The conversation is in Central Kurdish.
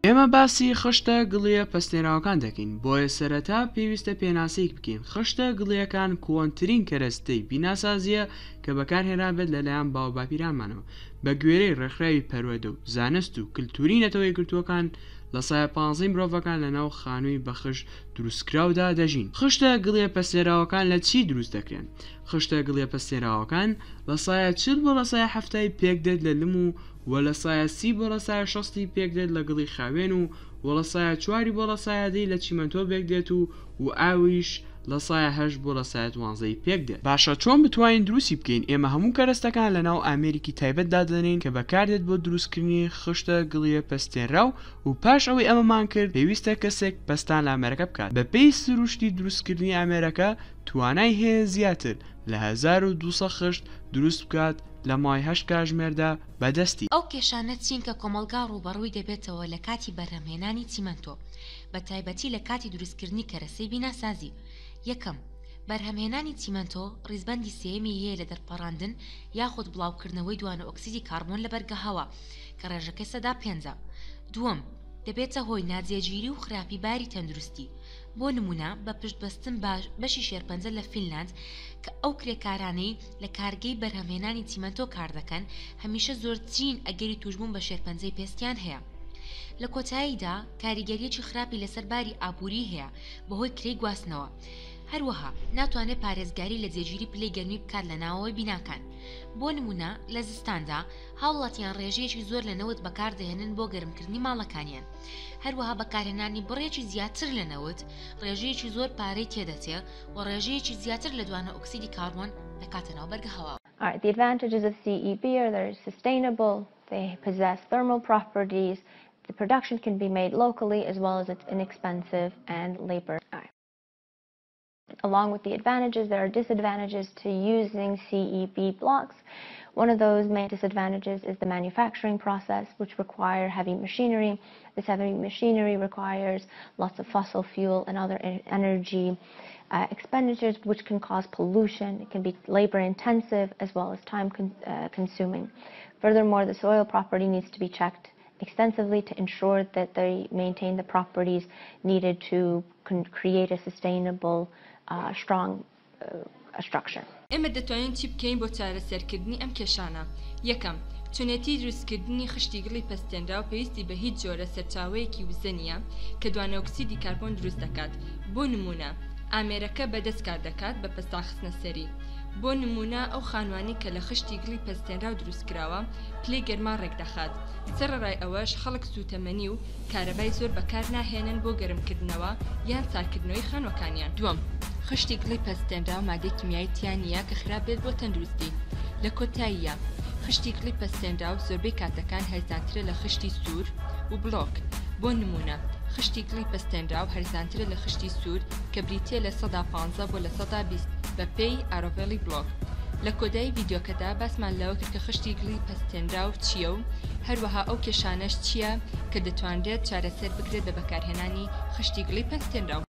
ئێمە باسی خشتە گڵیە پەستێراوەکان دەکەین، بۆیە سەرەتا پێویستە پێناسەیەک بکەین. خشتە گڵیەکان کۆنترین کەرەستەی بیناسازیە کە بەکارهێنابێت لەلایەن باوباپیرانمانەوە بە گوێرەی ڕێکخراوی پەروەردە و زانست و کللتوری نەتەوە یەکگرتووەکان لە سایە 15 مرۆڤەکان لەناو خانووی بە خشت دروستکراودا دەژین. خشتە گڵیە پەستێراوەکان لە چی دروست دەکرێن؟ خشتە گڵیە پەستێراوەکان لە سایە 40 بۆ لە سایە 70 پێکدێت لە لم و لە سایە 30 بۆ لە سایە 60 پێکدێت لە گڵی خاوێن و لە سایە 4 بۆ لە سایە 10 لە چیمەنتۆ پێکدێت و ئاویش لە سایە 8 بۆ لە سایە 12 پێکدێت. باشە چۆن بتوانین دروستی بکەین؟ ئێمە هەموو کەرەستەکان لە ناو ئامێریکی تایبەتدا دەنین کە بەکاردێت بۆ دروستکردنی خشتە گڵیە پەستێنراو و پاش ئەوەی ئەمەمان کرد پێویستە کەسێک پەستان لە ئامێرەکە بکات. بەپێی سروشتی دروستکردنی ئامێرەکە توانای هەیە زیاتر لە 1200 خشت دروست بکات لە مای 8 کاتژمێردا بەدەستی. ئەو کێشانە چین کە کۆمەلگا ڕوبەڕووی دەبێتەوە لە کاتی بەرهەمهێنانی چیمەنتۆ بە تایبەتی لە کاتی دروستکردنی کەرەسەی بیناسازی. یەکەم، بەرهەمهێنانی چیمەنتۆ ڕیزبەندی سێمی هەیە لە دەرپەڕاندن یاخود بڵاوکردنەوەی دوانە ئۆکسیدی کاربۆن لە بەرگە هەوا کە ڕێژەکەی سەدا 5. دووەم، دەبێتە هۆی ناجێگیری و خراپی باری تەندروستی. بۆ نمونە بە پشتبەستن بەشی شێرپەنجە لە فینلاند کە ئەو کرێکارانەی لە کارگەی بەرهەمهێنانی چیمەنتۆ کار دەکەن هەمیشە زۆرترین ئەگەری توشبوون بە شێرپەنجەی پێستیان هەیە. لە کۆتاییدا کاریگەریەکی خراپی لەسەر باری ئابووری هەیە بەهۆی کرێی گواستنەوە. هەروەها ناتوانێت پارێزگاری لە جێگیری پلەی گەرمی بکات لە ناوەوەی بیناکان. بۆ نمونە لە زستاندا هاوڵاتیان ڕێژەیەکی زۆر لە نەوت بەکاردەهێنن بۆ گەرمکردنی ماڵەکانیان. هەروەها بەکارهێنانی بڕێکی زیاتر لە نەوت ڕێژەیەکی زۆر پارەی تێدەچێ و ڕێژەیەکی زیاتر لە دوانە ئۆکسیدی کاربۆن دەکاتە ناو بەرگە هەوا. The advantages of CEB are they're sustainable, they possess thermal properties, the production can be made locally as well as it's inexpensive and labor. Along with the advantages, there are disadvantages to using CEB blocks. One of those main disadvantages is the manufacturing process, which require heavy machinery. This heavy machinery requires lots of fossil fuel and other energy expenditures, which can cause pollution. It can be labor intensive as well as time consuming. Furthermore, the soil property needs to be checked extensively to ensure that they maintain the properties needed to create a sustainable strong structure. ئێمە دەتوانین چی بکەین بۆ چارەسەرکردنی ئەم کێشانە؟ یەکەم، چونەتی دروستکردنی خشتی گڵی پەستێنراو پێویستی بە هیچ جۆرە سەرچاوەیەکی وزە نیە کە دوانە ئۆکسیدی کاربۆن دروست دەکات. بۆ نمونە ئامێرەکە بەدەست کار دەکات بە پەستاخستنە سەری. بۆ نمونە ئەو خانوانی کە لە خشتی گڵی پەستێنراو دروستکراوە پلەی گەرما ڕێک دەخات. سەرڕای ئەوەش خەڵک سوتەمەنی و کارەبای زۆر بەکار ناهێنن بۆ گەرمکردنەوە یان ساردکردنەوەی خانوەکانیان. دووەم، خشتی گڵی پەستێنراو مادەی کیمیایی تیان نیە کە خراپ بێت بۆ تەندروستی. لە کۆتاییە خشتی گڵی پەستێنراو زۆربەی کاتەکان هەرزانترە لە خشتی سوور و بڵۆک. بۆ نمونە خشتی گڵی پەستێنراو هەرزانترە لە خشتی سوور کە بریتیە لە 115 بۆ لە 120 بە پێی ئارۆڤێڵی بڵۆک. لە کۆدای ڤیدیۆکەدا باسمان لەوە کرد کە خشتی گڵی پەستێنراو چییە و هەروەها ئەو کێشانەش چییە کە دەتوانرێت چارەسەر بکرێت بە بەکارهێنانی خشتی گڵی پەستێنراو.